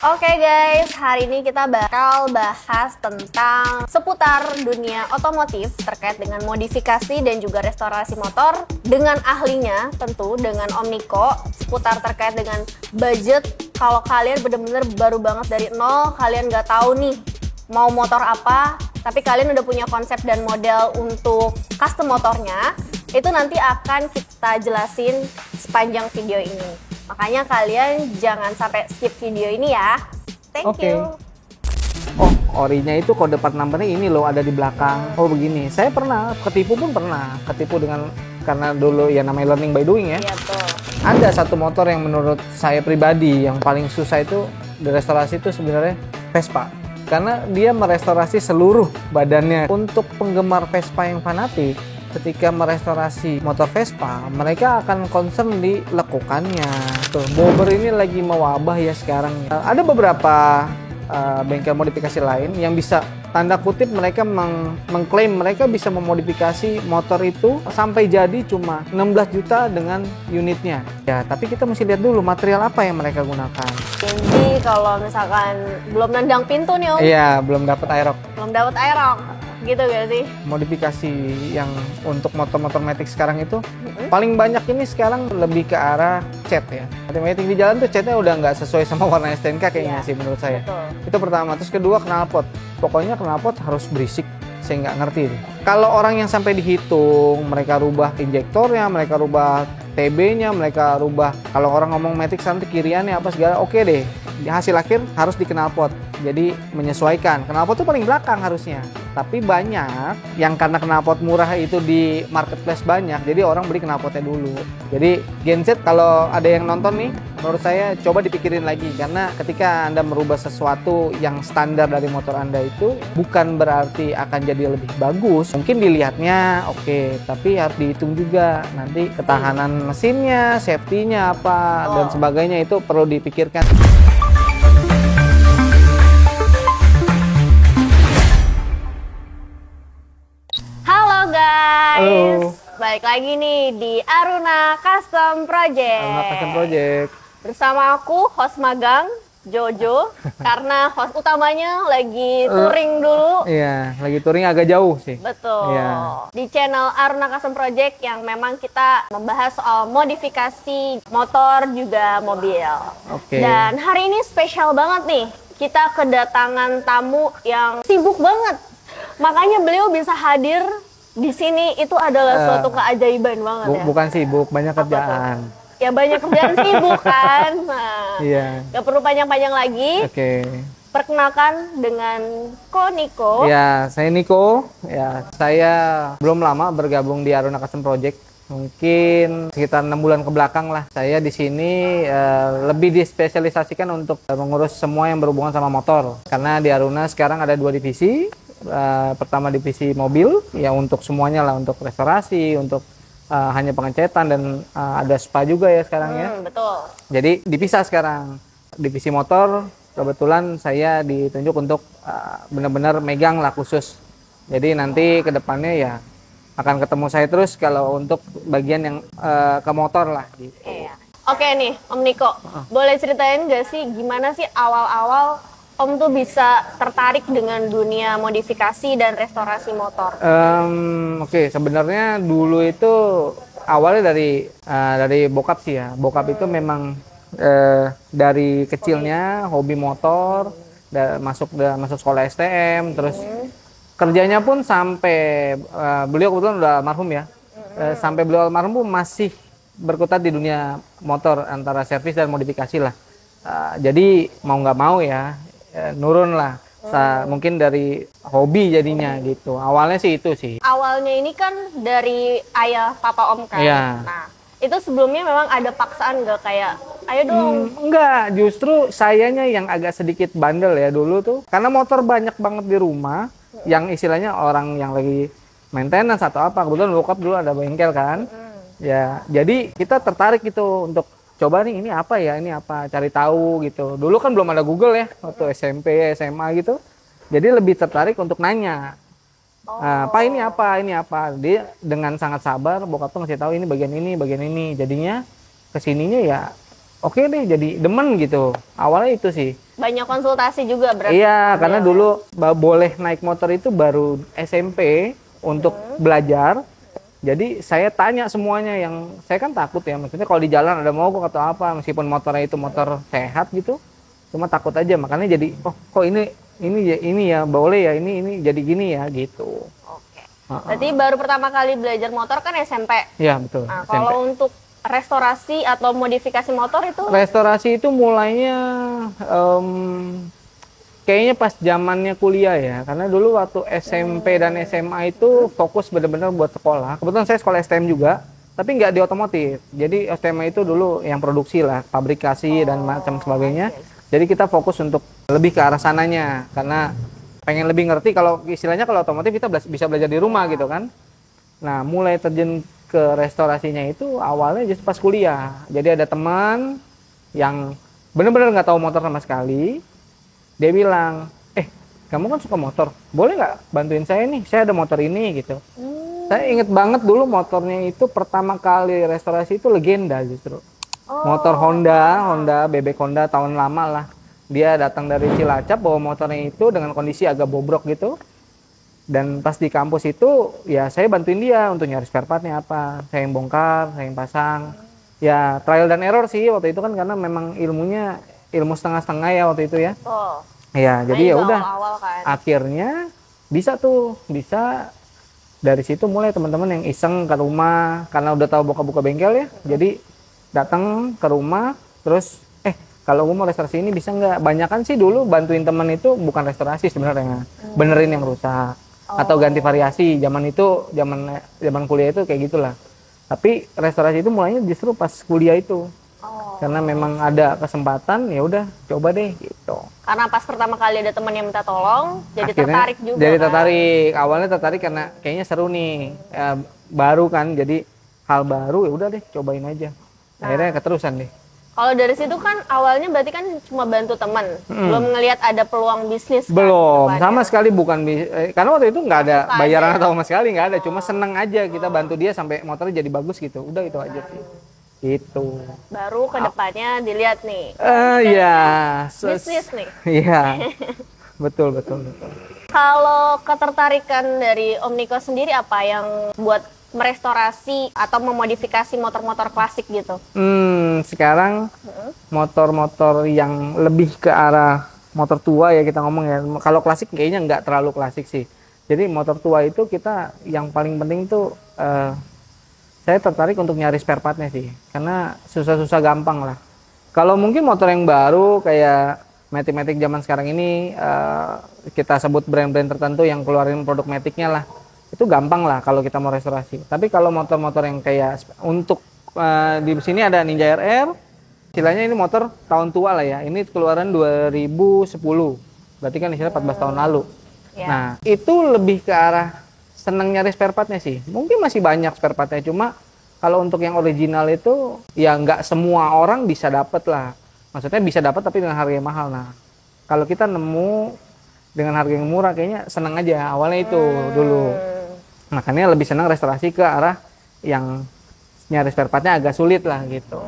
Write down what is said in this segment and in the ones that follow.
Oke guys, hari ini kita bakal bahas tentang seputar dunia otomotif terkait dengan modifikasi dan juga restorasi motor dengan ahlinya, tentu dengan Om Niko, seputar terkait dengan budget. Kalau kalian bener-bener baru banget dari nol, kalian nggak tahu nih mau motor apa, tapi kalian udah punya konsep dan model untuk custom motornya, itu nanti akan kita jelasin sepanjang video ini. Makanya kalian jangan sampai skip video ini ya. Thank you. Oh, orinya itu kode part numbernya ini loh, ada di belakang. Oh begini, saya pernah ketipu dengan karena dulu ya namanya learning by doing ya. Iya tuh. Ada satu motor yang menurut saya pribadi yang paling susah itu direstorasi itu sebenarnya Vespa. Karena dia merestorasi seluruh badannya. Untuk penggemar Vespa yang fanatik, ketika merestorasi motor Vespa, mereka akan concern di lekukannya. Tuh, bobber ini lagi mewabah ya sekarang. Ada beberapa bengkel modifikasi lain yang bisa tanda kutip mereka mengklaim mereka bisa memodifikasi motor itu sampai jadi cuma 16 juta dengan unitnya. Ya, tapi kita mesti lihat dulu material apa yang mereka gunakan. Jadi kalau misalkan belum nendang pintu nih Om, Iya, belum dapat aerok. belum dapat aerok, gitu gak sih? Modifikasi yang untuk motor-motor Matic sekarang itu paling banyak ini sekarang lebih ke arah cat ya. Matic di jalan tuh catnya udah nggak sesuai sama warna STNK kayaknya sih menurut saya. Betul. Itu pertama. Terus kedua knalpot. Pokoknya knalpot harus berisik. Saya nggak ngerti. Kalau orang yang sampai dihitung, mereka rubah injektornya, mereka rubah TB-nya, mereka rubah. Kalau orang ngomong Matic nanti kiriannya apa segala, oke deh. Di hasil akhir harus di knalpot. Jadi menyesuaikan. Knalpot tuh paling belakang harusnya. Tapi banyak yang karena knalpot murah itu di marketplace banyak, jadi orang beli knalpotnya dulu. Jadi genset kalau ada yang nonton nih, menurut saya coba dipikirin lagi. Karena ketika Anda merubah sesuatu yang standar dari motor Anda itu bukan berarti akan jadi lebih bagus. Mungkin dilihatnya oke, tapi harus dihitung juga nanti ketahanan mesinnya, safety-nya apa dan sebagainya, itu perlu dipikirkan. Halo guys, Halo. balik lagi nih di Aruna Custom Project. Aruna Custom Project. Bersama aku, host magang, Jojo, karena host utamanya lagi touring dulu. Iya, lagi touring agak jauh sih. Betul. Iya. Di channel Aruna Custom Project yang memang kita membahas soal modifikasi motor juga mobil. Oke. Dan hari ini spesial banget nih. Kita kedatangan tamu yang sibuk banget. Makanya beliau bisa hadir di sini itu adalah suatu keajaiban banget ya. Bukan sibuk, banyak Apa kerjaan. tuh? Ya banyak kerjaan sibuk kan. Nah, Iya. gak perlu panjang-panjang lagi. Oke. Perkenalkan dengan Ko Niko. Ya, saya Niko. Ya, saya belum lama bergabung di Aruna Custom Project. Mungkin sekitar 6 bulan ke belakang lah. Saya di sini lebih dispesialisasikan untuk mengurus semua yang berhubungan sama motor. Karena di Aruna sekarang ada 2 divisi. Pertama divisi mobil, ya untuk semuanya lah, untuk restorasi, untuk hanya pengecetan, dan ada spa juga ya sekarang ya. Betul. Jadi dipisah sekarang. Divisi motor kebetulan saya ditunjuk untuk benar-benar megang lah khusus. Jadi nanti ke depannya ya akan ketemu saya terus kalau untuk bagian yang ke motor lah gitu. Iya. Oke nih, Om Niko, boleh ceritain gak sih gimana sih awal-awal Om tuh bisa tertarik dengan dunia modifikasi dan restorasi motor? Oke, sebenarnya dulu itu awalnya dari bokap sih ya. Bokap itu memang dari kecilnya hobi motor, masuk sekolah STM, terus kerjanya pun sampai beliau kebetulan udah almarhum ya. Sampai beliau almarhum pun masih berkutat di dunia motor antara servis dan modifikasi lah. Jadi mau nggak mau ya nurun lah. Mungkin dari hobi jadinya gitu. Awalnya sih itu sih. Awalnya ini kan dari ayah papa Om kan? Iya. Nah, itu sebelumnya memang ada paksaan nggak kayak, ayo dong. Enggak, justru sayanya yang agak sedikit bandel ya dulu tuh. Karena motor banyak banget di rumah, yang istilahnya orang yang lagi maintenance atau apa. Kebetulan bokap dulu ada bengkel kan. Ya, jadi kita tertarik gitu untuk coba nih ini apa, cari tahu gitu. Dulu kan belum ada Google ya, waktu SMP, SMA gitu. Jadi lebih tertarik untuk nanya. Pak ini apa. Dia dengan sangat sabar, bokap tuh ngasih tahu ini bagian ini. Jadinya kesininya ya oke deh, jadi demen gitu. Awalnya itu sih. Banyak konsultasi juga berarti. Iya, karena dulu boleh naik motor itu baru SMP untuk belajar. Jadi saya tanya semuanya, yang saya kan takut ya, maksudnya kalau di jalan ada mogok atau apa, meskipun motornya itu motor sehat gitu, cuma takut aja. Makanya jadi, oh kok ini ya boleh ya, ini jadi gini ya gitu. Oke. Berarti baru pertama kali belajar motor kan SMP. Iya betul. Nah, kalau untuk restorasi atau modifikasi motor itu? Restorasi itu mulainya kayaknya pas zamannya kuliah ya, karena dulu waktu SMP dan SMA itu fokus benar-benar buat sekolah. Kebetulan saya sekolah STM juga, tapi nggak di otomotif. Jadi STM itu dulu yang produksi lah, fabrikasi dan macam sebagainya. Jadi kita fokus untuk lebih ke arah sananya, karena pengen lebih ngerti. Kalau istilahnya kalau otomotif kita bisa belajar di rumah gitu kan. Nah mulai terjun ke restorasinya itu awalnya just pas kuliah. Jadi ada teman yang benar-benar nggak tahu motor sama sekali. Dia bilang, kamu kan suka motor, boleh nggak bantuin saya nih, saya ada motor ini gitu. Saya inget banget dulu motornya itu pertama kali restorasi itu legenda justru. Motor Honda, bebek Honda tahun lama lah. Dia datang dari Cilacap bawa motornya itu dengan kondisi agak bobrok gitu. Dan pas di kampus itu, ya saya bantuin dia untuk nyari spare partnya apa. Saya yang bongkar, saya yang pasang. Ya trial dan error sih waktu itu kan, karena memang ilmu setengah-setengah ya waktu itu ya. Ya, jadi ya udah. Kan. Akhirnya bisa dari situ mulai teman-teman yang iseng ke rumah, karena udah tahu buka-buka bengkel ya. Jadi datang ke rumah, terus kalau gue mau restorasi ini bisa nggak? Banyakan sih dulu bantuin temen itu bukan restorasi sebenarnya, benerin yang rusak atau ganti variasi. Zaman kuliah itu kayak gitulah. Tapi restorasi itu mulainya justru pas kuliah itu. Karena memang ada kesempatan, ya udah coba deh gitu. Karena pas pertama kali ada teman yang minta tolong, jadi akhirnya tertarik juga. Jadi tertarik. Awalnya tertarik karena kayaknya seru nih, baru kan, jadi hal baru, ya udah deh cobain aja. Akhirnya keterusan deh. Kalau dari situ kan awalnya berarti kan cuma bantu teman, belum ngelihat ada peluang bisnis. Belum, sama sekali bukan karena waktu itu nggak ada bayaran atau sama sekali nggak ada, cuma seneng aja kita bantu dia sampai motornya jadi bagus gitu. Udah itu aja sih. Gitu. Baru kedepannya dilihat nih. Iya. Bisnis nih. Iya. Betul. Kalau ketertarikan dari Om Niko sendiri apa yang buat merestorasi atau memodifikasi motor-motor klasik gitu? Sekarang motor-motor yang lebih ke arah motor tua ya kita ngomong ya. Kalau klasik kayaknya nggak terlalu klasik sih. Jadi motor tua itu kita yang paling penting tuh saya tertarik untuk nyari spare partnya sih, karena susah-susah gampang lah. Kalau mungkin motor yang baru kayak Matic zaman sekarang ini, kita sebut brand-brand tertentu yang keluarin produk Maticnya lah, itu gampang lah kalau kita mau restorasi. Tapi kalau motor-motor yang kayak untuk di sini ada Ninja RR, istilahnya ini motor tahun tua lah ya, ini keluaran 2010, berarti kan istilahnya 14 tahun lalu. Nah itu lebih ke arah seneng nyari spare partnya sih. Mungkin masih banyak spare partnya, cuma kalau untuk yang original itu ya nggak semua orang bisa dapet lah. Maksudnya bisa dapat tapi dengan harga yang mahal. Nah kalau kita nemu dengan harga yang murah kayaknya seneng aja awalnya itu dulu. Makanya lebih senang restorasi ke arah yang nyari spare partnya agak sulit lah gitu.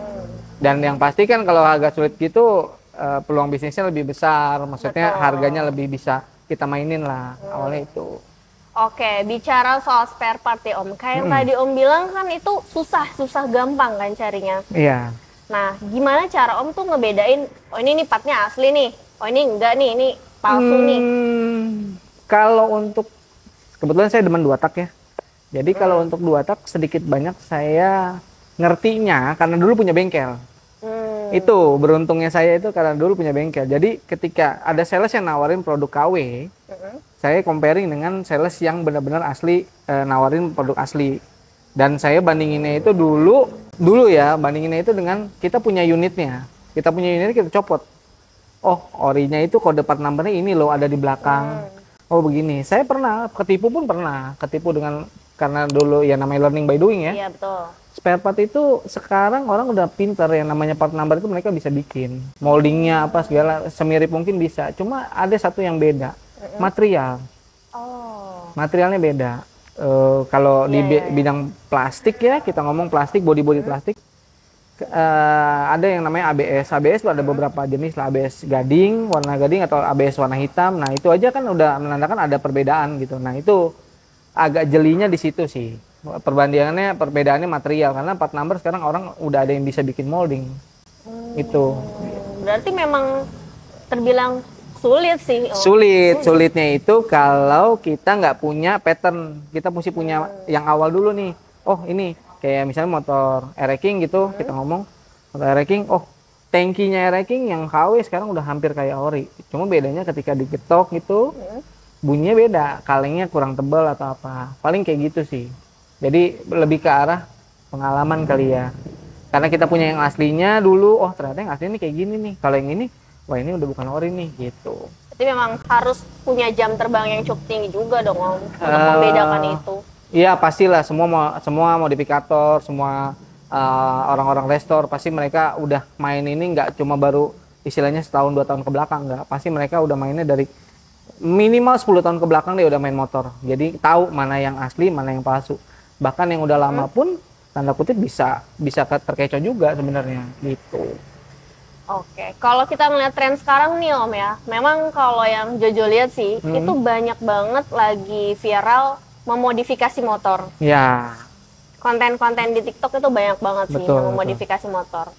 Dan yang pasti kan kalau agak sulit gitu peluang bisnisnya lebih besar. Maksudnya harganya lebih bisa kita mainin lah awalnya itu. Oke, bicara soal spare part ya Om. Kayak yang tadi Om bilang kan itu susah gampang kan carinya. Iya. Nah, gimana cara Om tuh ngebedain, oh ini partnya asli nih, oh ini enggak nih, ini palsu nih. Kalau untuk, kebetulan saya demen 2 tak ya. Jadi kalau untuk 2 tak sedikit banyak saya ngertinya karena dulu punya bengkel. Itu beruntungnya saya itu karena dulu punya bengkel. Jadi ketika ada sales yang nawarin produk KW, saya comparing dengan sales yang benar-benar asli, nawarin produk asli. Dan saya bandinginnya itu dulu bandinginnya itu dengan kita punya unitnya. Kita punya unitnya kita copot. Oh, orinya itu kode part numbernya ini loh ada di belakang. Oh begini. Saya pernah ketipu dengan karena dulu ya namanya learning by doing ya. Iya betul. Spare part itu sekarang orang udah pintar, yang namanya part number itu mereka bisa bikin. Moldingnya apa segala semirip mungkin bisa. Cuma ada satu yang beda. Material. Materialnya beda. Kalau di bidang plastik ya, kita ngomong plastik, body plastik. Ada yang namanya ABS. ABS itu ada beberapa jenis lah, ABS gading, warna gading atau ABS warna hitam. Nah, itu aja kan udah menandakan ada perbedaan gitu. Nah, itu agak jelinya di situ sih. Perbedaannya material karena part number sekarang orang udah ada yang bisa bikin molding. Itu. Berarti memang terbilang sulit sih. Sulitnya itu kalau kita nggak punya pattern. Kita mesti punya yang awal dulu nih. Oh, ini kayak misalnya motor air-racking gitu, kita ngomong motor air-racking, oh tangkinya air-racking yang KW sekarang udah hampir kayak ori. Cuma bedanya ketika digetok gitu, bunyinya beda, kalengnya kurang tebal atau apa. Paling kayak gitu sih. Jadi lebih ke arah pengalaman kali ya. Karena kita punya yang aslinya dulu, oh ternyata yang aslinya kayak gini nih. Kalau yang ini, wah ini udah bukan ori nih gitu. Jadi memang harus punya jam terbang yang cukup tinggi juga dong Om, untuk membedakan itu. Iya pastilah, semua modifikator, semua orang-orang restor pasti mereka udah main ini nggak cuma baru istilahnya setahun 2 tahun ke belakang, nggak, pasti mereka udah mainnya dari minimal 10 tahun ke belakang dia udah main motor, jadi tahu mana yang asli mana yang palsu. Bahkan yang udah lama pun tanda kutip bisa terkecoh juga sebenarnya gitu. Oke, kalau kita ngeliat tren sekarang nih Om ya, memang kalau yang Jojo lihat sih itu banyak banget lagi viral memodifikasi motor. Ya. Konten-konten di TikTok itu banyak banget sih yang memodifikasi motor.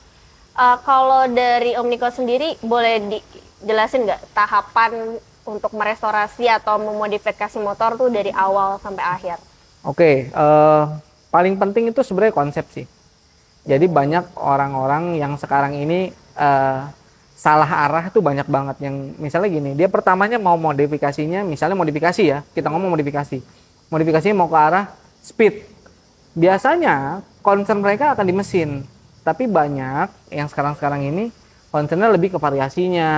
Kalau dari Om Niko sendiri, boleh dijelasin nggak tahapan untuk merestorasi atau memodifikasi motor tuh dari awal sampai akhir? Oke, paling penting itu sebenarnya konsep sih. Jadi banyak orang-orang yang sekarang ini salah arah tuh banyak banget. Yang misalnya gini, dia pertamanya mau modifikasinya, misalnya modifikasi ya, kita ngomong modifikasinya mau ke arah speed. Biasanya concern mereka akan di mesin, tapi banyak yang sekarang ini concernnya lebih ke variasinya.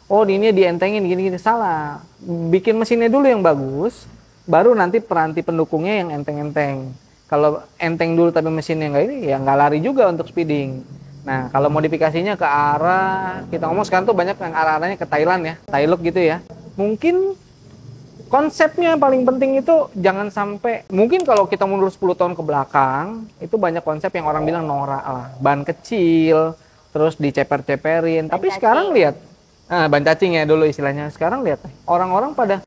Oh ini dientengin gini-gini, salah. Bikin mesinnya dulu yang bagus, baru nanti peranti pendukungnya yang enteng-enteng. Kalau enteng dulu tapi mesinnya nggak ini, ya nggak lari juga untuk speeding. Nah kalau modifikasinya ke arah, kita ngomong sekarang tuh banyak yang arah-arahnya ke Thailand ya, Thai look gitu ya. Mungkin konsepnya yang paling penting itu jangan sampai, mungkin kalau kita mundur 10 tahun ke belakang, itu banyak konsep yang orang bilang norak lah. Ban kecil, terus diceper-ceperin. Tapi sekarang lihat, ban cacing ya dulu istilahnya. Sekarang lihat, orang-orang pada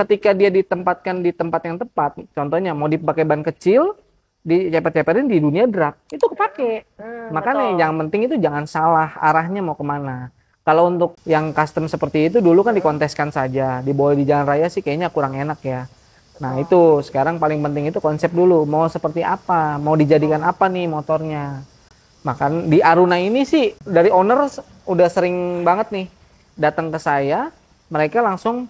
ketika dia ditempatkan di tempat yang tepat, contohnya mau dipakai ban kecil, diceper-ceperin di dunia drag, itu kepake. Makanya yang penting itu jangan salah arahnya mau kemana. Kalau untuk yang custom seperti itu dulu kan dikonteskan saja, dibawa di jalan raya sih kayaknya kurang enak ya. Nah itu sekarang paling penting itu konsep dulu, mau seperti apa, mau dijadikan apa nih motornya. Makan di Aruna ini sih dari owner udah sering banget nih datang ke saya, mereka langsung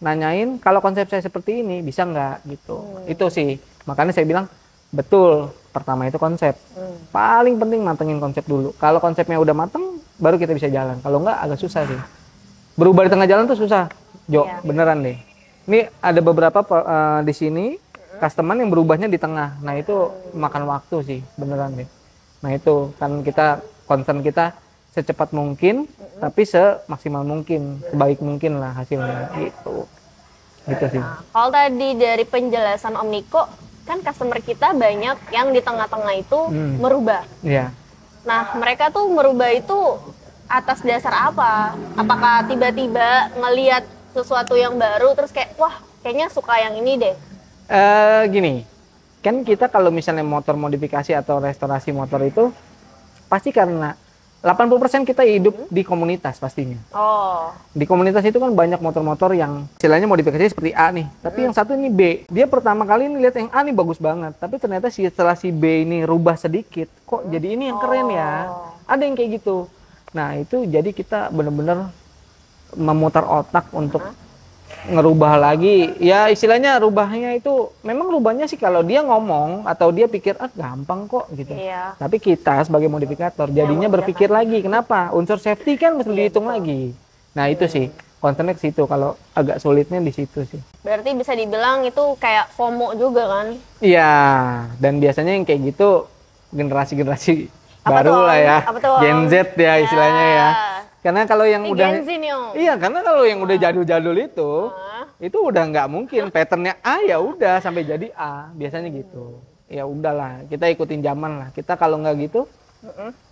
nanyain kalau konsep saya seperti ini bisa nggak gitu. Itu sih, makanya saya bilang betul, pertama itu konsep. Paling penting matengin konsep dulu. Kalau konsepnya udah mateng, baru kita bisa jalan. Kalau enggak agak susah sih. Berubah di tengah jalan tuh susah, Jo, beneran deh. Ini ada beberapa di sini customer yang berubahnya di tengah. Nah itu makan waktu sih, beneran deh. Nah itu kan kita concern kita secepat mungkin, tapi semaksimal mungkin, sebaik mungkin lah hasilnya gitu. Gitu sih. Nah, kalau tadi dari penjelasan Om Niko, kan customer kita banyak yang di tengah-tengah itu merubah. Iya. Nah, mereka tuh merubah itu atas dasar apa? Apakah tiba-tiba ngelihat sesuatu yang baru terus kayak, wah kayaknya suka yang ini deh? Gini, kan kita kalau misalnya motor modifikasi atau restorasi motor itu pasti karena 80% kita hidup di komunitas pastinya. Oh. Di komunitas itu kan banyak motor-motor yang istilahnya modifikasi seperti A nih, tapi yang satu ini B. Dia pertama kali ini lihat yang A nih bagus banget, tapi ternyata setelah si B ini rubah sedikit, kok jadi ini yang keren ya. Ada yang kayak gitu. Nah itu jadi kita benar-benar memutar otak untuk ngerubah lagi. Ya istilahnya rubahnya itu memang rubahnya sih kalau dia ngomong atau dia pikir gampang kok gitu. Iya. Tapi kita sebagai modifikator jadinya berpikir lagi, kenapa? Unsur safety kan mesti dihitung lagi. Nah itu sih concernnya ke situ, kalau agak sulitnya di situ sih. Berarti bisa dibilang itu kayak FOMO juga kan? Iya, dan biasanya yang kayak gitu generasi-generasi baru lah ya, Gen Z ya istilahnya ya. Karena kalau yang udah, iya karena kalau yang udah jadul-jadul itu udah nggak mungkin patternnya A ya udah sampai jadi A biasanya gitu. Ya udahlah, kita ikutin zaman lah. Kita kalau nggak gitu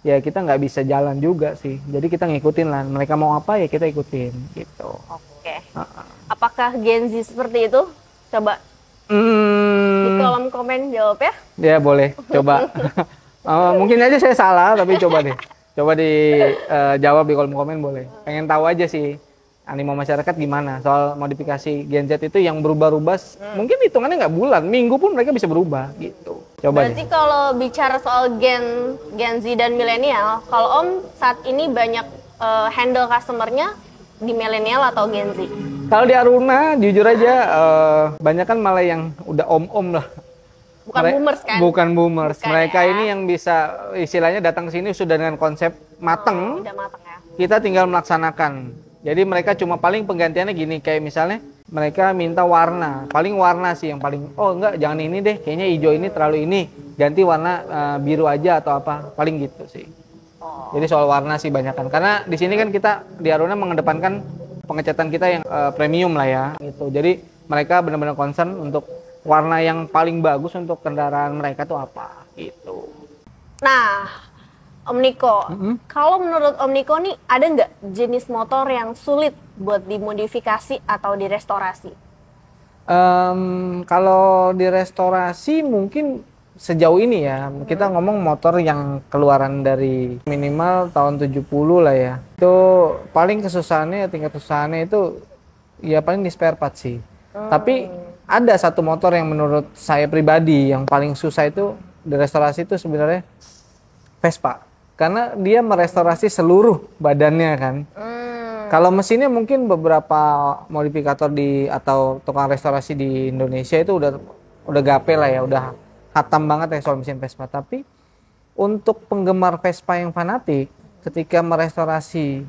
ya kita nggak bisa jalan juga sih. Jadi kita ngikutin lah. Mereka mau apa ya kita ikutin gitu. Oke. Apakah Gen Z seperti itu? Coba di kolom komen jawab ya. Ya boleh, coba. Mungkin aja saya salah, tapi coba deh. Coba dijawab di kolom komen boleh. Pengen tahu aja sih animo masyarakat gimana soal modifikasi Gen Z itu yang berubah-ubah. Mungkin hitungannya nggak bulan, minggu pun mereka bisa berubah gitu. Coba Berarti deh. kalau bicara soal Gen Z dan milenial, kalau Om saat ini banyak handle customernya di milenial atau Gen Z? Kalau di Aruna, jujur aja, banyak kan malah yang udah om-om lah. Bukan boomers kan? Bukan boomers. Bukan, Mereka ya. ini yang bisa istilahnya datang ke sini sudah dengan konsep mateng. Udah matang ya. Kita tinggal melaksanakan. Jadi mereka cuma paling penggantiannya gini, kayak misalnya mereka minta warna, paling warna sih yang paling, oh enggak jangan ini deh, kayaknya hijau ini terlalu ini, ganti warna biru aja atau apa, paling gitu sih. Jadi soal warna sih banyakan, karena di sini kan kita di Aruna mengedepankan pengecatan kita yang premium lah ya, gitu. Jadi mereka benar-benar concern untuk warna yang paling bagus untuk kendaraan mereka tuh apa, gitu. Nah, Om Niko, kalau menurut Om Niko nih ada nggak jenis motor yang sulit buat dimodifikasi atau direstorasi? Kalau di restorasi mungkin sejauh ini ya, kita ngomong motor yang keluaran dari minimal tahun 70 lah ya. Itu paling kesusahannya, tingkat kesusahannya itu ya paling di spare part sih. Tapi ada satu motor yang menurut saya pribadi yang paling susah itu di restorasi itu sebenarnya Vespa. Karena dia merestorasi seluruh badannya kan. Kalau mesinnya mungkin beberapa modifikator atau tukang restorasi di Indonesia itu udah gape lah ya, udah hatam banget ya soal mesin Vespa. Tapi untuk penggemar Vespa yang fanatik, ketika merestorasi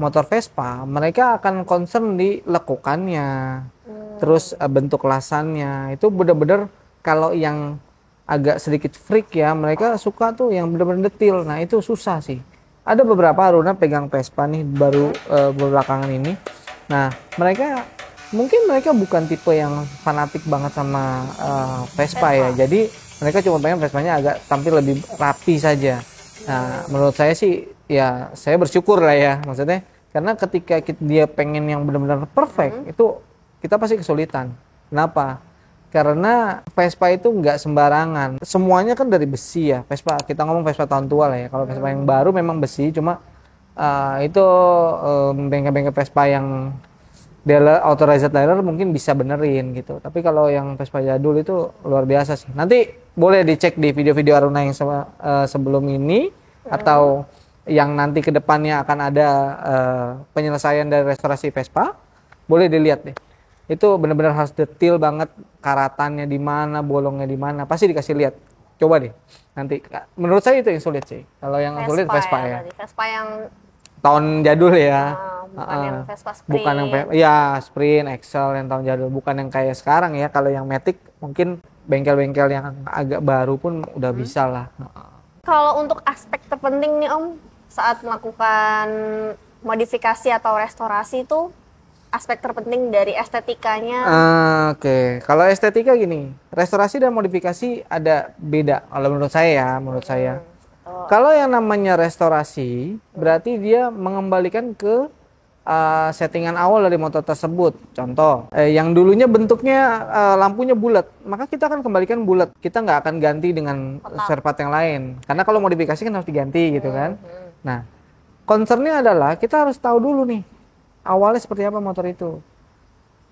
motor Vespa, mereka akan concern di lekukannya, terus bentuk lasannya. Itu bener-bener kalau yang agak sedikit freak ya, mereka suka tuh yang bener-bener detail. Nah itu susah sih. Ada beberapa Aruna pegang Vespa nih baru belakangan ini. Nah mereka bukan tipe yang fanatik banget sama Vespa ya. Jadi mereka cuma pengen Vespanya agak tampil lebih rapi saja. Nah menurut saya sih ya saya bersyukur lah ya, maksudnya karena ketika dia pengen yang benar-benar perfect itu kita pasti kesulitan. Kenapa? Karena Vespa itu nggak sembarangan. Semuanya kan dari besi ya. Vespa, kita ngomong Vespa tahun tua lah ya. Kalau Vespa yang baru memang besi, cuma itu bengkel-bengkel Vespa yang dealer authorized dealer mungkin bisa benerin gitu. Tapi kalau yang Vespa jadul itu luar biasa sih. Nanti boleh dicek di video-video Aruna yang sebelum ini atau yang nanti kedepannya akan ada penyelesaian dari restorasi Vespa. Boleh dilihat deh. Itu benar-benar harus detail banget, karatannya di mana, bolongnya di mana, pasti dikasih lihat. Coba deh nanti. Menurut saya itu yang sulit sih. Kalau yang sulit Vespa ya. Vespa yang tahun jadul ya. bukan yang Vespa Sprint. Bukan yang ya Sprint, Excel yang tahun jadul, bukan yang kayak sekarang ya. Kalau yang Matic mungkin bengkel-bengkel yang agak baru pun udah bisa lah. Kalau untuk aspek terpenting nih Om saat melakukan modifikasi atau restorasi itu aspek terpenting dari estetikanya. Oke. Kalau estetika gini, restorasi dan modifikasi ada beda. Kalau menurut saya ya, Kalau yang namanya restorasi, berarti dia mengembalikan ke settingan awal dari motor tersebut. Contoh, yang dulunya bentuknya lampunya bulat, maka kita akan kembalikan bulat. Kita nggak akan ganti dengan spare part yang lain. Karena kalau modifikasi kan harus diganti gitu kan. Nah, concernnya adalah kita harus tahu dulu nih, awalnya seperti apa motor itu.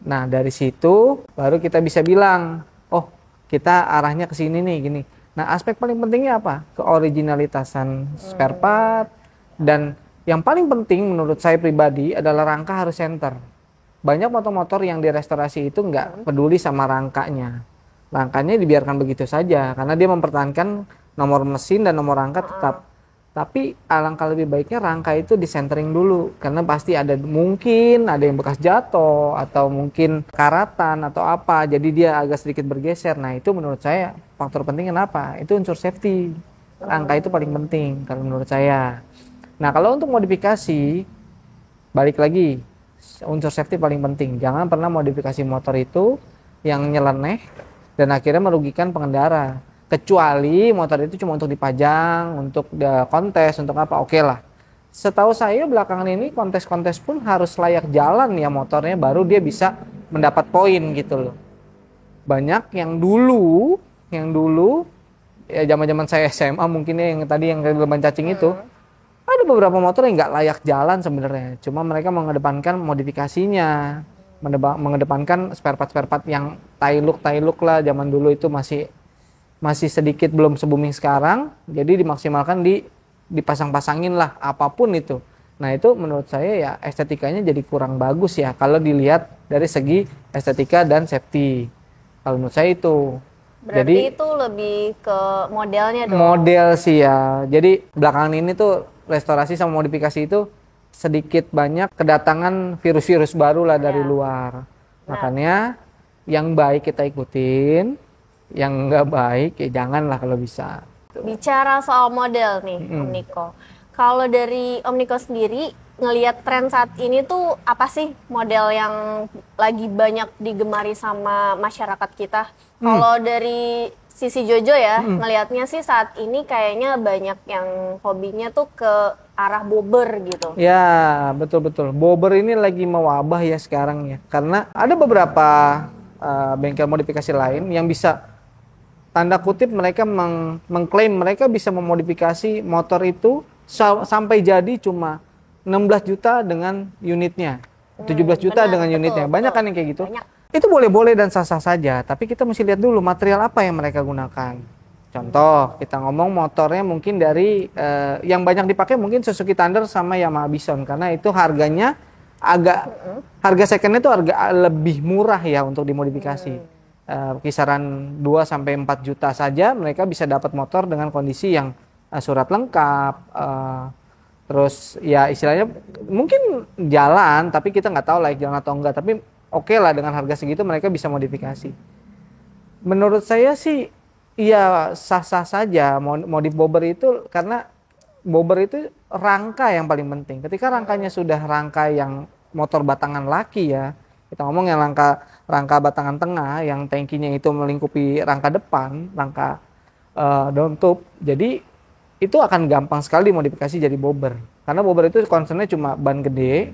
Nah dari situ baru kita bisa bilang, oh kita arahnya ke sini nih gini. Nah aspek paling pentingnya apa? Keoriginalitasan spare part, dan yang paling penting menurut saya pribadi adalah rangka harus center. Banyak motor-motor yang direstorasi itu nggak peduli sama rangkanya. Rangkanya dibiarkan begitu saja karena dia mempertahankan nomor mesin dan nomor rangka tetap. Tapi alangkah lebih baiknya rangka itu disentering dulu, karena pasti mungkin ada yang bekas jatuh atau mungkin karatan atau apa, jadi dia agak sedikit bergeser. Nah itu menurut saya faktor penting. Kenapa? Itu unsur safety. Rangka itu paling penting kalau menurut saya. Nah kalau untuk modifikasi, balik lagi, unsur safety paling penting. Jangan pernah modifikasi motor itu yang nyeleneh dan akhirnya merugikan pengendara. Kecuali motor itu cuma untuk dipajang, untuk kontes, untuk apa, oke lah. Setahu saya belakangan ini kontes-kontes pun harus layak jalan ya motornya, baru dia bisa mendapat poin gitu loh. Banyak yang dulu ya zaman-zaman saya SMA mungkin ya, yang tadi yang ban cacing itu, ada beberapa motor yang nggak layak jalan sebenarnya. Cuma mereka mengedepankan modifikasinya, mengedepankan spare part yang tie look lah. Zaman dulu itu masih sedikit, belum se-booming sekarang, jadi dimaksimalkan, dipasang-pasangin lah apapun itu. Nah itu menurut saya ya estetikanya jadi kurang bagus ya kalau dilihat dari segi estetika dan safety. Kalau menurut saya itu. Berarti jadi itu lebih ke modelnya dong. Model sih ya. Jadi belakangan ini tuh restorasi sama modifikasi itu sedikit banyak kedatangan virus-virus baru lah dari luar. Makanya yang baik kita ikutin, yang nggak baik ya janganlah kalau bisa. Bicara soal model nih, Om Niko. Kalau dari Om Niko sendiri ngelihat tren saat ini tuh apa sih model yang lagi banyak digemari sama masyarakat kita? Kalau dari sisi Jojo ya, ngelihatnya sih saat ini kayaknya banyak yang hobinya tuh ke arah bobber gitu. Ya, betul-betul. Bobber ini lagi mewabah ya sekarang ya. Karena ada beberapa bengkel modifikasi lain yang bisa, tanda kutip, mereka mengklaim mereka bisa memodifikasi motor itu sampai jadi cuma 16 juta dengan unitnya, 17 juta dengan unitnya. Banyak kan yang kayak gitu. Banyak. Itu boleh-boleh dan sah-sah saja, tapi kita mesti lihat dulu material apa yang mereka gunakan. Contoh, kita ngomong motornya mungkin dari yang banyak dipakai mungkin Suzuki Thunder sama Yamaha Bison, karena itu harganya harga secondnya itu harga lebih murah ya untuk dimodifikasi. Kisaran 2-4 juta saja mereka bisa dapat motor dengan kondisi yang surat lengkap, terus ya istilahnya mungkin jalan, tapi kita nggak tahu layak jalan atau enggak, tapi oke lah dengan harga segitu mereka bisa modifikasi. Menurut saya sih ya sah-sah saja modif bobber itu, karena bobber itu rangka yang paling penting. Ketika rangkanya sudah rangka yang motor batangan laki ya, kita ngomong yang rangka batangan tengah, yang tangkinya itu melingkupi rangka depan, rangka down tube. Jadi itu akan gampang sekali modifikasi jadi bobber. Karena bobber itu concernnya cuma ban gede,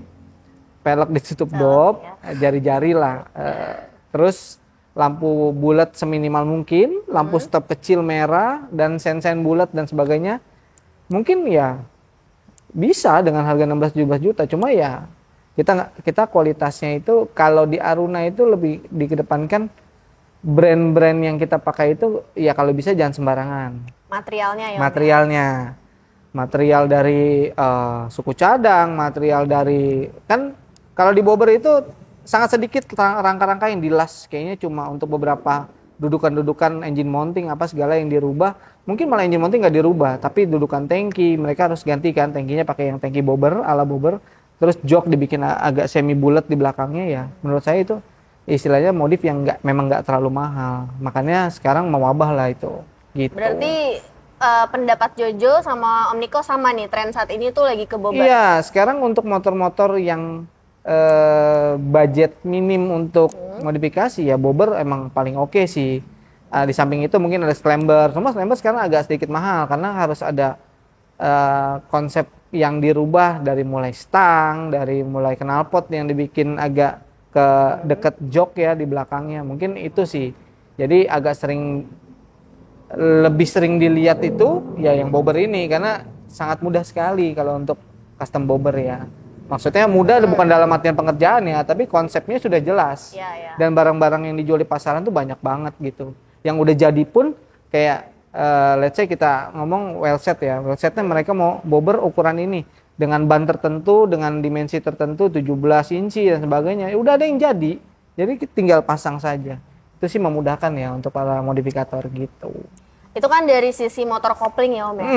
pelek ditutup dop, jari-jari lah. Terus lampu bulat seminimal mungkin, lampu stop kecil merah, dan sen-sen bulat dan sebagainya. Mungkin ya bisa dengan harga 16-17 juta, cuma ya kita kualitasnya itu kalau di Aruna itu lebih dikedepankan brand-brand yang kita pakai itu ya kalau bisa jangan sembarangan. Materialnya ya. Material dari suku cadang, material dari, kan kalau di bobber itu sangat sedikit rangka-rangka yang dilas, kayaknya cuma untuk beberapa dudukan-dudukan engine mounting apa segala yang dirubah. Mungkin malah engine mounting nggak dirubah, tapi dudukan tangki mereka harus gantikan, tangkinya pakai yang tangki bobber ala bobber. Terus jok dibikin agak semi bulat di belakangnya ya. Menurut saya itu istilahnya modif yang memang nggak terlalu mahal. Makanya sekarang mewabah lah itu. Gitu. Berarti pendapat Jojo sama Om Niko sama nih, tren saat ini tuh lagi ke bobber. Iya, sekarang untuk motor-motor yang budget minim untuk modifikasi ya bobber emang paling oke sih. Di samping itu mungkin ada scrambler. Semua scrambler sekarang agak sedikit mahal karena harus ada konsep yang dirubah, dari mulai stang, dari mulai knalpot yang dibikin agak ke deket jok ya di belakangnya. Mungkin itu sih. Jadi lebih sering dilihat itu ya yang bobber ini, karena sangat mudah sekali kalau untuk custom bobber ya. Maksudnya mudah bukan dalam artian pengerjaan ya, tapi konsepnya sudah jelas. Dan barang-barang yang dijual di pasaran tuh banyak banget gitu. Yang udah jadi pun kayak let's say kita ngomong wheelset ya. Wheelsetnya mereka mau bobber ukuran ini dengan ban tertentu, dengan dimensi tertentu, 17 inci dan sebagainya. Udah ada yang jadi. Jadi tinggal pasang saja. Itu sih memudahkan ya untuk para modifikator gitu. Itu kan dari sisi motor kopling ya Om ya.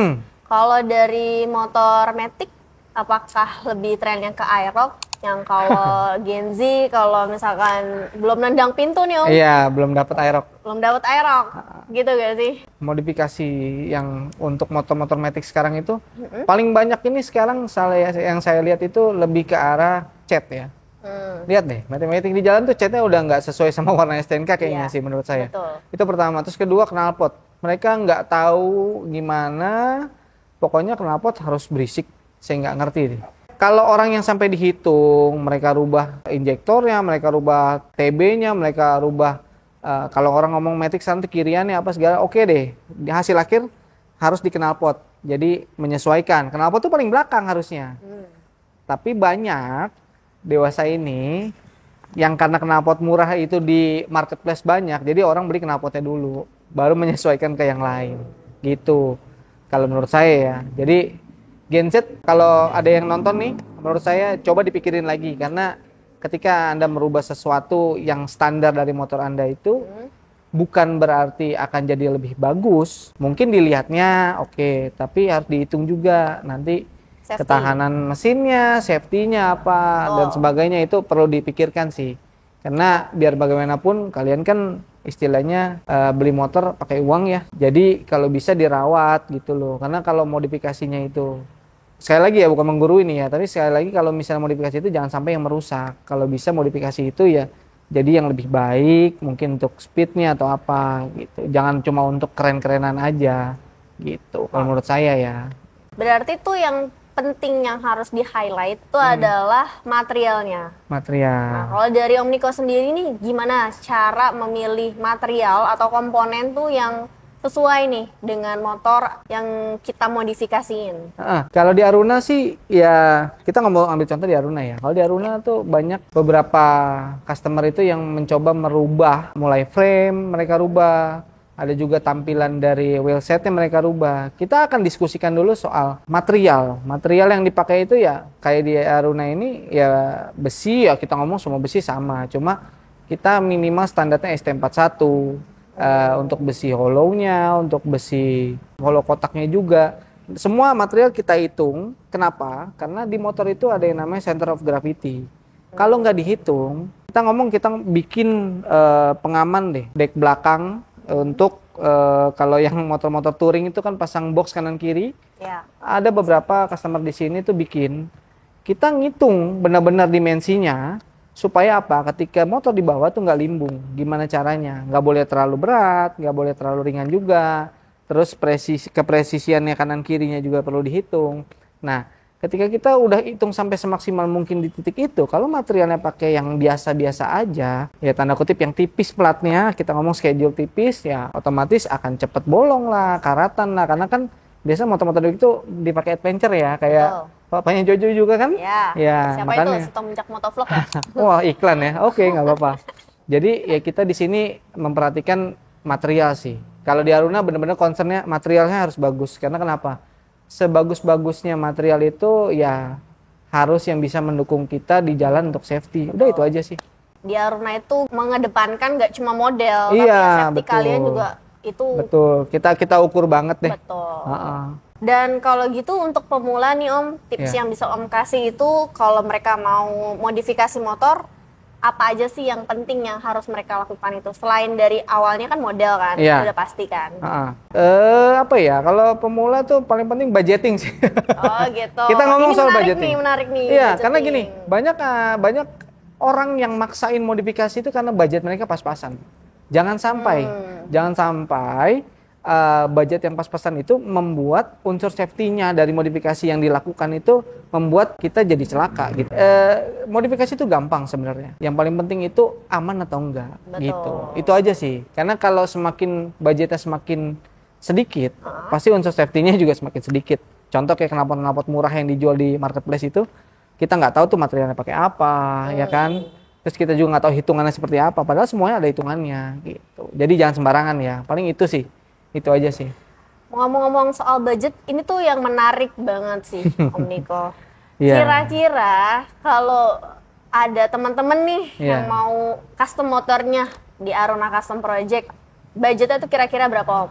Kalau dari motor matic, apakah lebih trennya ke Aerox? Yang kalau Gen Z, kalau misalkan belum nendang pintu nih Om. Iya, belum dapat Aerox. Belum dapat Aerox, gitu gak sih? Modifikasi yang untuk motor-motor matic sekarang itu paling banyak ini sekarang yang saya lihat itu lebih ke arah cat ya. Lihat deh, matic di jalan tuh catnya udah nggak sesuai sama warna STNK kayaknya sih menurut saya. Betul. Itu pertama. Terus kedua knalpot. Mereka nggak tahu gimana, pokoknya knalpot harus berisik, saya nggak ngerti deh. Kalau orang yang sampai dihitung, mereka rubah injektornya, mereka rubah TB-nya, mereka rubah, kalau orang ngomong matic nanti kiriannya apa segala, oke deh. Di hasil akhir harus di knalpot. Jadi menyesuaikan. Knalpot tuh paling belakang harusnya. Tapi banyak dewasa ini yang karena knalpot murah itu di marketplace banyak, jadi orang beli knalpotnya dulu, baru menyesuaikan ke yang lain. Gitu. Kalau menurut saya ya. Jadi Gen Z kalau ada yang nonton nih, menurut saya coba dipikirin lagi, karena ketika Anda merubah sesuatu yang standar dari motor Anda itu bukan berarti akan jadi lebih bagus. Mungkin dilihatnya oke, tapi harus dihitung juga nanti Safety. ketahanan mesinnya, safety-nya apa dan sebagainya, itu perlu dipikirkan sih. Karena biar bagaimanapun kalian kan istilahnya beli motor pakai uang ya. Jadi kalau bisa dirawat gitu loh. Karena kalau modifikasinya itu, sekali lagi ya bukan menggurui nih ya, tapi sekali lagi kalau misalnya modifikasi itu jangan sampai yang merusak. Kalau bisa modifikasi itu ya jadi yang lebih baik, mungkin untuk speednya atau apa gitu. Jangan cuma untuk keren-kerenan aja gitu. Kalau menurut saya ya. Berarti tuh yang penting yang harus di-highlight itu adalah materialnya. Material. Nah, kalau dari Omniko sendiri nih, gimana cara memilih material atau komponen tuh yang sesuai nih dengan motor yang kita modifikasiin? Kalau di Aruna sih ya, kita nggak mau ambil contoh di Aruna ya. Kalau di Aruna tuh banyak beberapa customer itu yang mencoba merubah, mulai frame mereka rubah, ada juga tampilan dari wheelsetnya mereka rubah. Kita akan diskusikan dulu soal material. Material yang dipakai itu ya kayak di Aruna ini ya besi, ya kita ngomong semua besi sama. Cuma kita minimal standarnya ST41. Untuk besi hollow-nya, untuk besi hollow kotaknya juga. Semua material kita hitung. Kenapa? Karena di motor itu ada yang namanya center of gravity. Kalau nggak dihitung, kita bikin pengaman deh, dek belakang untuk kalau yang motor-motor touring itu kan pasang box kanan kiri. Ya. Ada beberapa customer di sini tuh bikin, kita ngitung benar-benar dimensinya. Supaya apa? Ketika motor di bawah tuh nggak limbung. Gimana caranya? Nggak boleh terlalu berat, nggak boleh terlalu ringan juga. Terus kepresisiannya kanan kirinya juga perlu dihitung. Nah, ketika kita udah hitung sampai semaksimal mungkin di titik itu, kalau materialnya pakai yang biasa-biasa aja, ya tanda kutip yang tipis platnya, kita ngomong schedule tipis, ya otomatis akan cepet bolong lah, karatan lah. Karena kan biasa motor-motor itu dipakai adventure ya, kayak bapaknya Jojo juga kan? Ya. Siapa makanya. itu? Setonjak Motovlog ya? Wah, iklan ya. Oke, nggak apa-apa. Jadi ya kita di sini memperhatikan material sih. Kalau di Aruna benar-benar concernnya materialnya harus bagus. Karena kenapa? Sebagus-bagusnya material itu ya harus yang bisa mendukung kita di jalan untuk safety. Udah itu aja sih. Di Aruna itu mengedepankan nggak cuma model, Iya, tapi safety betul. kalian juga itu. Betul. Kita ukur banget deh. Betul. Dan kalau gitu untuk pemula nih Om, tips yang bisa Om kasih itu kalau mereka mau modifikasi motor, apa aja sih yang penting yang harus mereka lakukan itu? Selain dari awalnya kan model kan, udah pasti kan. Apa ya, kalau pemula tuh paling penting budgeting sih. Oh gitu. Kita ngomong ini soal menarik budgeting. Menarik nih. Iya, karena gini, banyak orang yang maksain modifikasi itu karena budget mereka pas-pasan. Jangan sampai budget yang pas-pasan itu membuat unsur safety-nya dari modifikasi yang dilakukan itu membuat kita jadi celaka gitu. Modifikasi itu gampang sebenarnya. Yang paling penting itu aman atau enggak. Betul. Gitu. Itu aja sih. Karena kalau semakin budgetnya semakin sedikit, pasti unsur safety-nya juga semakin sedikit. Contoh kayak knalpot murah yang dijual di marketplace itu, kita nggak tahu tuh materialnya pakai apa, ya kan? Terus kita juga nggak tahu hitungannya seperti apa. Padahal semuanya ada hitungannya gitu. Jadi jangan sembarangan ya. Paling itu sih. Itu aja sih. Ngomong-ngomong soal budget, ini tuh yang menarik banget sih, Om Niko. Yeah. Kira-kira kalau ada teman-teman nih yang mau custom motornya di Aruna Custom Project, budgetnya tuh kira-kira berapa Om?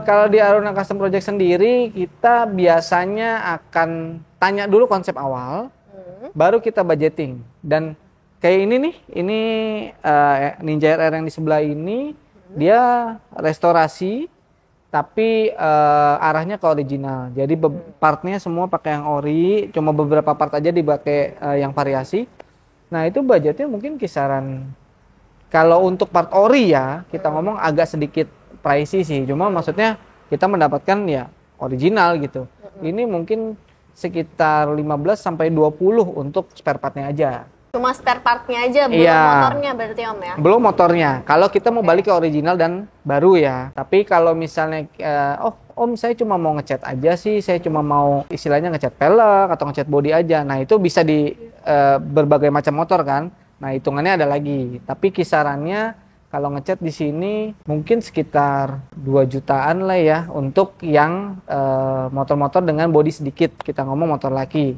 Kalau di Aruna Custom Project sendiri, kita biasanya akan tanya dulu konsep awal, baru kita budgeting. Dan kayak ini nih, ini Ninja RR yang di sebelah ini, dia restorasi tapi arahnya ke original. Jadi partnya semua pakai yang ori, cuma beberapa part aja dipakai yang variasi. Nah, itu budgetnya mungkin kisaran, kalau untuk part ori ya, kita ngomong agak sedikit pricey sih. Cuma maksudnya kita mendapatkan ya original gitu. Ini mungkin sekitar 15 sampai 20 untuk spare partnya aja. Cuma spare partnya aja, belum Iya. motornya berarti Om ya? Belum motornya. Kalau kita mau balik ke original dan baru ya. Tapi kalau misalnya, Om saya cuma mau ngecat aja sih, saya cuma mau istilahnya ngecat pelek atau ngecat body aja. Nah itu bisa di berbagai macam motor kan. Nah hitungannya ada lagi. Tapi kisarannya kalau ngecat di sini mungkin sekitar 2 jutaan lah ya untuk yang motor-motor dengan body sedikit. Kita ngomong motor laki.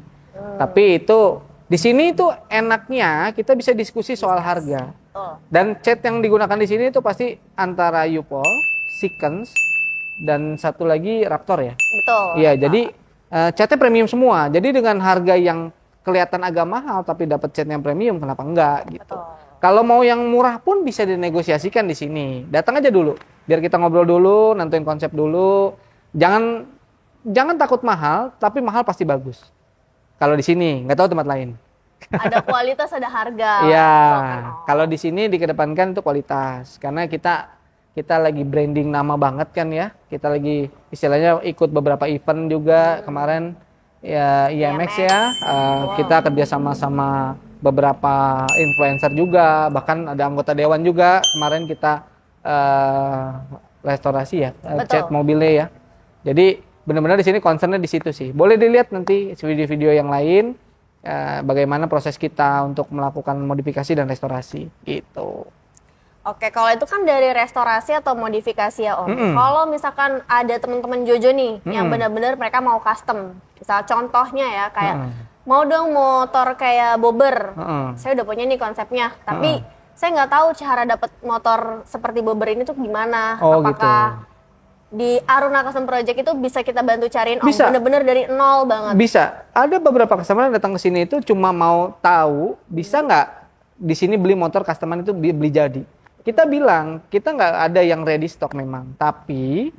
Tapi itu di sini itu enaknya kita bisa diskusi soal harga. Dan cat yang digunakan di sini itu pasti antara U-POL, Sequence, dan satu lagi Raptor ya. Betul. Iya, jadi catnya premium semua. Jadi dengan harga yang kelihatan agak mahal tapi dapat cat yang premium, kenapa enggak gitu. Kalau mau yang murah pun bisa dinegosiasikan di sini. Datang aja dulu, biar kita ngobrol dulu, nentuin konsep dulu. Jangan takut mahal, tapi mahal pasti bagus. Kalau di sini, nggak tahu tempat lain. Ada kualitas, ada harga. Iya, So, kalau di sini dikedepankan itu kualitas. Karena kita lagi branding nama banget kan ya. Kita lagi istilahnya ikut beberapa event juga kemarin ya IMX ya. Kita kerja sama beberapa influencer juga, bahkan ada anggota dewan juga. Kemarin kita restorasi ya, cat mobilnya ya. Jadi benar-benar di sini concernnya di situ sih. Boleh dilihat nanti video-video yang lain bagaimana proses kita untuk melakukan modifikasi dan restorasi gitu. Oke, kalau itu kan dari restorasi atau modifikasi ya Om. Kalau misalkan ada teman-teman Jojo nih yang benar-benar mereka mau custom. Misal contohnya ya kayak mau dong motor kayak bobber. Saya udah punya nih konsepnya, tapi saya nggak tahu cara dapat motor seperti bobber ini tuh gimana. Apakah di Aruna Custom Project itu bisa kita bantu cariin Om? Bener-bener dari nol banget. Bisa. Ada beberapa customer yang datang ke sini itu cuma mau tahu bisa nggak di sini beli motor customer itu beli jadi. Kita bilang kita nggak ada yang ready stock memang, tapi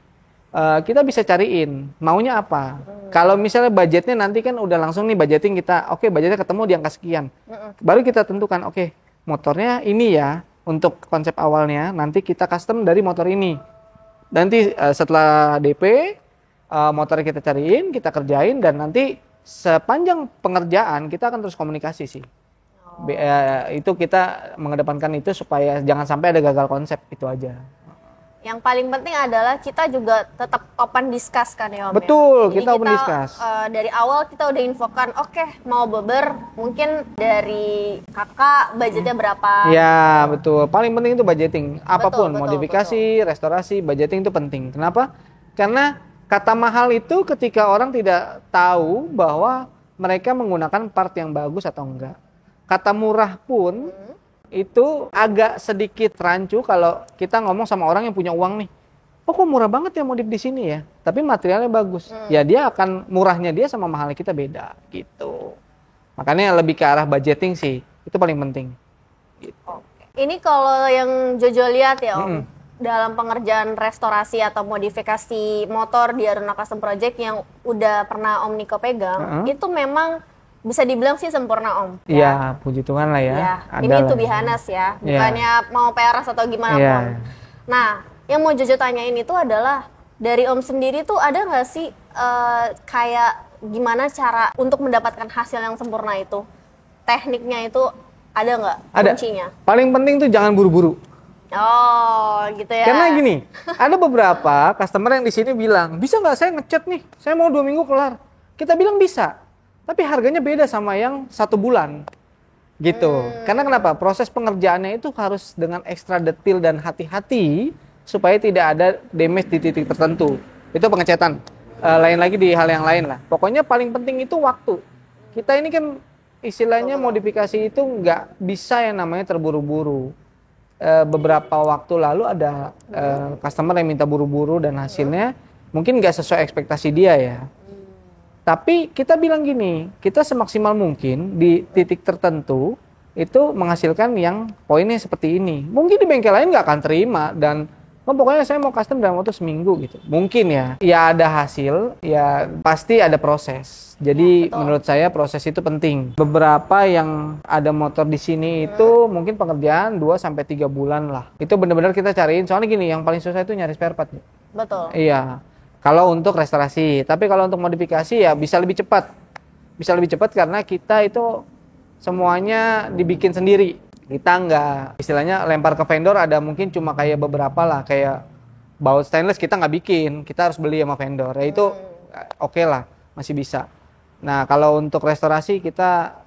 kita bisa cariin maunya apa. Kalau misalnya budgetnya nanti kan udah langsung nih budgeting kita, oke, budgetnya ketemu di angka sekian. Baru kita tentukan, oke, motornya ini ya untuk konsep awalnya, nanti kita custom dari motor ini. Nanti setelah DP, motor kita cariin, kita kerjain, dan nanti sepanjang pengerjaan kita akan terus komunikasi sih. Itu kita mengedepankan itu supaya jangan sampai ada gagal konsep, itu aja. Yang paling penting adalah kita juga tetap open discuss kan ya Om. Betul, ya? kita open discuss. Dari awal kita udah infokan, oke, mau bobber, mungkin dari kakak budgetnya berapa. Ya betul, paling penting itu budgeting. Apapun, betul, modifikasi, restorasi, budgeting itu penting. Kenapa? Karena kata mahal itu ketika orang tidak tahu bahwa mereka menggunakan part yang bagus atau enggak. Kata murah pun itu agak sedikit rancu kalau kita ngomong sama orang yang punya uang nih. Oh kok murah banget ya modif di sini ya, tapi materialnya bagus. Ya dia akan murahnya dia sama mahalnya kita beda gitu. Makanya lebih ke arah budgeting sih, itu paling penting. Gitu. Ini kalau yang Jojo lihat ya Om, dalam pengerjaan restorasi atau modifikasi motor di Aruna Custom Project yang udah pernah Om Niko pegang, itu memang bisa dibilang sih sempurna Om. Iya, puji Tuhan lah ya. Ya, ini to be honest ya, bukannya mau peres atau gimana Om. Nah, yang mau Jojo tanyain itu adalah dari Om sendiri tuh ada nggak sih kayak gimana cara untuk mendapatkan hasil yang sempurna itu? Tekniknya itu ada nggak kuncinya? Paling penting tuh jangan buru-buru. Oh, gitu ya. Karena gini, ada beberapa customer yang di sini bilang, bisa nggak saya ngecat nih? Saya mau 2 minggu kelar. Kita bilang bisa. Tapi harganya beda sama yang 1 bulan gitu. Karena kenapa? Proses pengerjaannya itu harus dengan ekstra detail dan hati-hati supaya tidak ada damage di titik tertentu. Itu pengecatan. Lain lagi di hal yang lain lah. Pokoknya paling penting itu waktu. Kita ini kan istilahnya modifikasi itu nggak bisa yang namanya terburu-buru. Beberapa waktu lalu ada customer yang minta buru-buru dan hasilnya mungkin nggak sesuai ekspektasi dia ya. Tapi kita bilang gini, kita semaksimal mungkin di titik tertentu itu menghasilkan yang poinnya seperti ini. Mungkin di bengkel lain nggak akan terima dan Oh, pokoknya saya mau custom dalam waktu seminggu gitu. Mungkin ya. Ya ada hasil, ya pasti ada proses. Jadi betul. menurut saya proses itu penting. Beberapa yang ada motor di sini itu mungkin pengerjaan 2 sampai 3 bulan lah. Itu benar-benar kita cariin. Soalnya gini, yang paling susah itu nyari spare part. Betul. Iya. Kalau untuk restorasi, tapi kalau untuk modifikasi ya bisa lebih cepat. Bisa lebih cepat karena kita itu semuanya dibikin sendiri. Kita nggak, istilahnya lempar ke vendor, ada mungkin cuma kayak beberapa lah, kayak baut stainless kita nggak bikin, kita harus beli sama vendor. Ya itu oke lah, masih bisa. Nah kalau untuk restorasi kita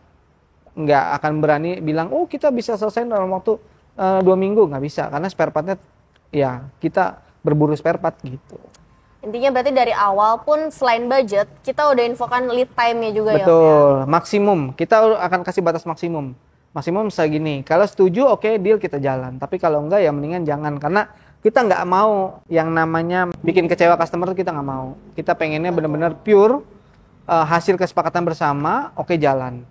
nggak akan berani bilang, oh kita bisa selesai dalam waktu 2 minggu, nggak bisa, karena spare partnya ya kita berburu spare part gitu. Intinya berarti dari awal pun selain budget, kita udah infokan lead time-nya juga. Betul, ya, maksimum. Kita akan kasih batas maksimum. Maksimum segini. Kalau setuju, oke, deal kita jalan. Tapi kalau enggak, ya mendingan jangan. Karena kita nggak mau yang namanya bikin kecewa customer, kita nggak mau. Kita pengennya benar-benar pure, hasil kesepakatan bersama, oke jalan.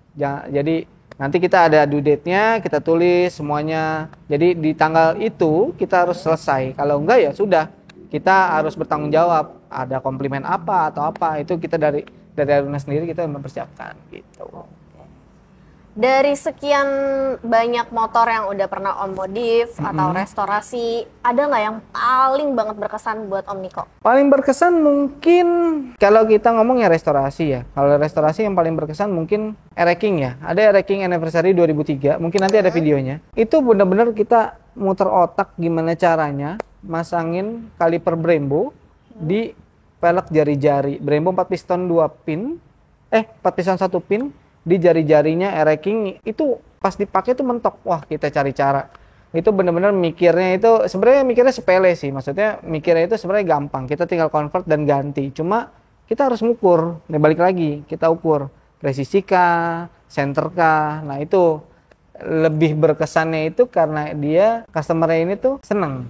Jadi nanti kita ada due date-nya, kita tulis semuanya. Jadi di tanggal itu kita harus selesai. Kalau enggak ya sudah. Kita harus bertanggung jawab, ada komplimen apa atau apa, itu kita dari Aruna sendiri kita mempersiapkan gitu. Dari sekian banyak motor yang udah pernah Om modif atau restorasi, ada nggak yang paling banget berkesan buat Om Niko? Paling berkesan mungkin kalau kita ngomong ya restorasi ya. Kalau restorasi yang paling berkesan mungkin Ereking ya. Ada Ereking Anniversary 2003, mungkin nanti ada videonya. Itu benar-benar kita muter otak gimana caranya masangin kaliper Brembo di pelek jari-jari. Brembo 4 piston 2 pin, 4 piston 1 pin di jari-jarinya Ereking. Itu pas dipakai tuh mentok. Wah, kita cari cara. Itu benar-benar mikirnya itu sebenarnya mikirnya sepele sih. Maksudnya mikirnya itu sebenarnya gampang. Kita tinggal convert dan ganti. Cuma kita harus ngukur. Nih balik lagi, kita ukur presisi kah, center kah. Nah, itu lebih berkesannya itu karena dia customer-nya ini tuh seneng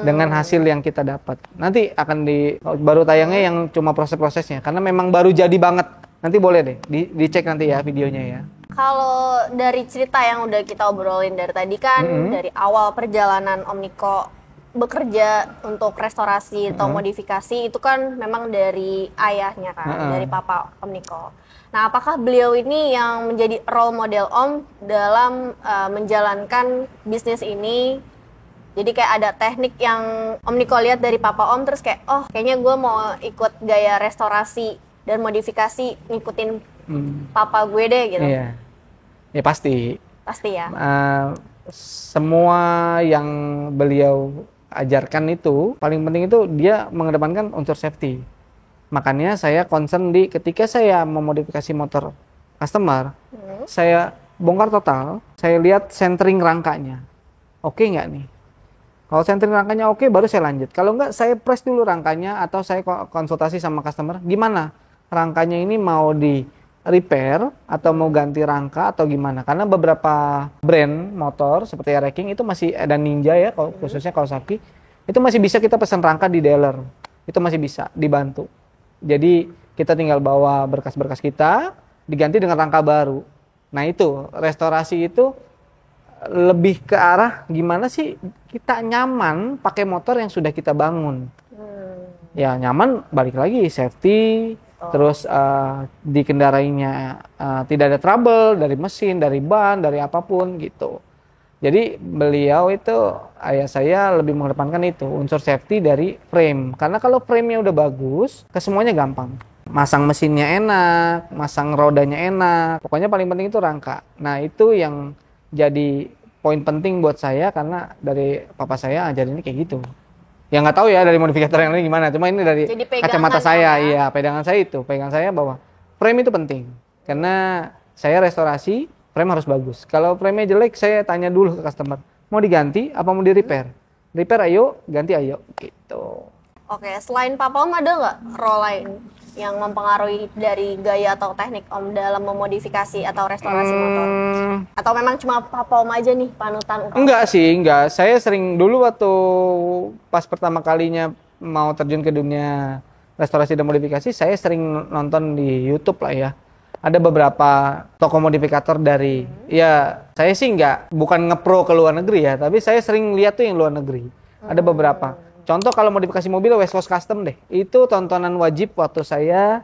dengan hasil yang kita dapat. Nanti akan baru tayangnya yang cuma proses-prosesnya karena memang baru jadi banget. Nanti boleh deh dicek nanti ya videonya ya. Kalau dari cerita yang udah kita obrolin dari tadi kan, dari awal perjalanan Om Niko bekerja untuk restorasi atau modifikasi itu kan memang dari ayahnya kan, dari papa Om Niko. Nah, apakah beliau ini yang menjadi role model Om dalam menjalankan bisnis ini? Jadi kayak ada teknik yang Om Niko lihat dari papa Om, terus kayak, oh kayaknya gue mau ikut gaya restorasi dan modifikasi, ngikutin papa gue deh gitu. Iya, ya pasti. Pasti ya. Semua yang beliau ajarkan itu, paling penting itu dia mengedepankan unsur safety. Makanya saya concern ketika saya memodifikasi motor customer, saya bongkar total, saya lihat centering rangkanya. Oke nggak nih? Kalau centering rangkanya oke, baru saya lanjut. Kalau nggak, saya press dulu rangkanya atau saya konsultasi sama customer, gimana? Rangkanya ini mau di repair atau mau ganti rangka atau gimana? Karena beberapa brand motor seperti Ereking itu masih ada Ninja ya, khususnya Kawasaki, itu masih bisa kita pesan rangka di dealer. Itu masih bisa dibantu. Jadi kita tinggal bawa berkas-berkas kita diganti dengan rangka baru. Nah itu restorasi itu lebih ke arah gimana sih kita nyaman pakai motor yang sudah kita bangun. Ya nyaman, balik lagi safety. Terus dikendarainya tidak ada trouble dari mesin, dari ban, dari apapun gitu. Jadi beliau itu, ayah saya lebih mengedepankan itu, unsur safety dari frame. Karena kalau frame-nya udah bagus, kesemuanya gampang. Masang mesinnya enak, masang rodanya enak, pokoknya paling penting itu rangka. Nah itu yang jadi poin penting buat saya karena dari papa saya ajarin ini kayak gitu. Ya nggak tahu ya dari modifikator yang lain gimana, cuma ini dari kacamata saya, iya pegangan saya itu, pegangan saya bahwa frame itu penting karena saya restorasi, frame harus bagus. Kalau frame-nya jelek, saya tanya dulu ke customer, mau diganti apa mau di repair? Repair ayo, ganti ayo, gitu. Oke, selain papa Om ada nggak role lain yang mempengaruhi dari gaya atau teknik Om dalam memodifikasi atau restorasi motor? Atau memang cuma papa Om aja nih panutan utama? Enggak sih, enggak. Saya sering dulu waktu pas pertama kalinya mau terjun ke dunia restorasi dan modifikasi, saya sering nonton di YouTube lah ya. Ada beberapa toko modifikator dari, ya saya sih bukan ngepro ke luar negeri ya, tapi saya sering lihat tuh yang luar negeri. Ada beberapa. Contoh kalau modifikasi mobil West Coast Custom deh. Itu tontonan wajib waktu saya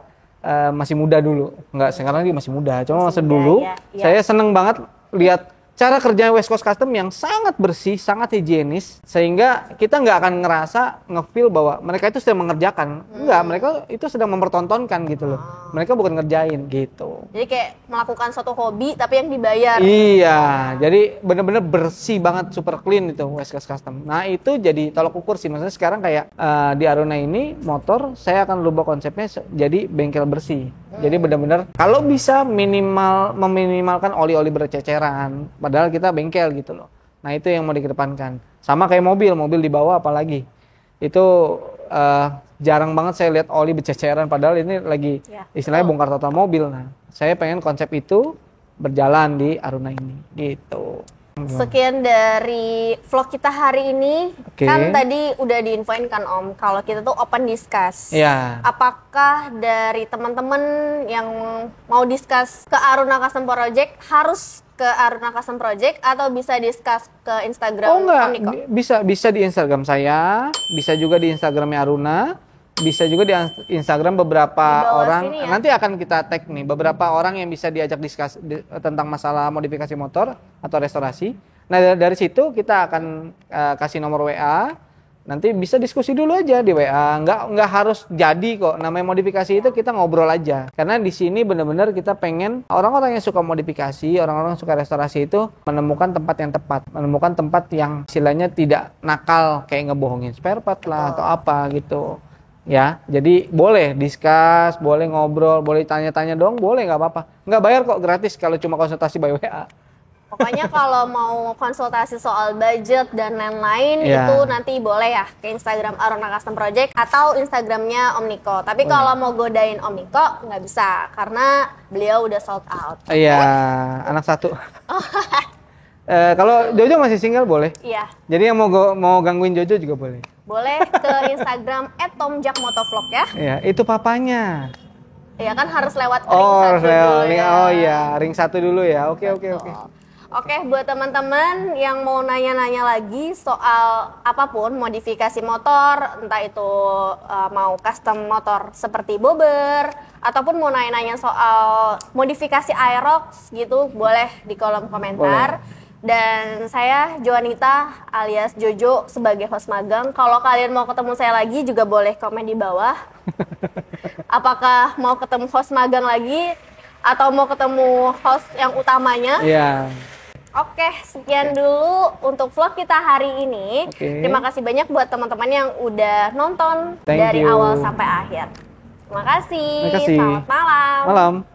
masih muda dulu. Enggak, sekarang dia masih muda. Cuma masa dulu saya seneng banget lihat cara kerja West Coast Custom yang sangat bersih, sangat higienis, sehingga kita nggak akan ngerasa nge-feel bahwa mereka itu sedang mengerjakan. Enggak, mereka itu sedang mempertontonkan gitu loh. Mereka bukan ngerjain gitu. Jadi kayak melakukan suatu hobi tapi yang dibayar. Iya, jadi bener-bener bersih banget, super clean itu West Coast Custom. Nah itu jadi tolak ukur sih. Maksudnya sekarang kayak di Aruna ini motor saya akan rubah konsepnya jadi bengkel bersih. Jadi benar-benar kalau bisa meminimalkan oli-oli berceceran. Padahal kita bengkel gitu loh. Nah itu yang mau dikedepankan. Sama kayak mobil di bawah apalagi. Itu jarang banget saya lihat oli berceceran. Padahal ini lagi istilahnya bongkar total mobil. Nah saya pengen konsep itu berjalan di Aruna ini gitu. Sekian dari vlog kita hari ini. Kan tadi udah diinfoin kan Om, kalau kita tuh open discuss. Apakah dari teman-teman yang mau discuss ke Aruna Custom Project harus ke Aruna Custom Project atau bisa discuss ke Instagram? Oh enggak, Om Niko? bisa di Instagram saya, bisa juga di Instagramnya Aruna. Bisa juga di Instagram beberapa orang, nanti akan kita tag nih, beberapa orang yang bisa diajak diskusi tentang masalah modifikasi motor atau restorasi. Nah dari situ kita akan kasih nomor WA, nanti bisa diskusi dulu aja di WA, nggak harus jadi kok, namanya modifikasi itu kita ngobrol aja. Karena di sini benar-benar kita pengen orang-orang yang suka modifikasi, orang-orang yang suka restorasi itu menemukan tempat yang tepat, menemukan tempat yang istilahnya tidak nakal, kayak ngebohongin spare part lah atau apa gitu. Ya, jadi boleh discuss, boleh ngobrol, boleh tanya-tanya dong, boleh nggak apa-apa. Nggak bayar kok, gratis kalau cuma konsultasi by WA. Pokoknya kalau mau konsultasi soal budget dan lain-lain itu nanti boleh ya ke Instagram Aruna Custom Project atau Instagramnya Om Niko. Tapi kalau mau godain Om Niko nggak bisa karena beliau udah sold out. Iya, anak satu. Kalau Jojo masih single boleh. Iya. Jadi yang mau gangguin Jojo juga boleh. Boleh ke Instagram @tomjakmotovlog ya. Iya, itu papanya. Iya kan harus lewat ring satu dulu ya. Oh iya, ring 1 dulu ya. Oke. Oke, buat teman-teman yang mau nanya-nanya lagi soal apapun modifikasi motor, entah itu mau custom motor seperti bobber ataupun mau nanya-nanya soal modifikasi Aerox gitu, boleh di kolom komentar. Dan saya Joanita alias Jojo sebagai host magang. Kalau kalian mau ketemu saya lagi juga boleh komen di bawah. Apakah mau ketemu host magang lagi atau mau ketemu host yang utamanya? Iya. Oke, sekian dulu untuk vlog kita hari ini. Terima kasih banyak buat teman-teman yang udah nonton dari awal sampai akhir. Terima kasih. Selamat malam.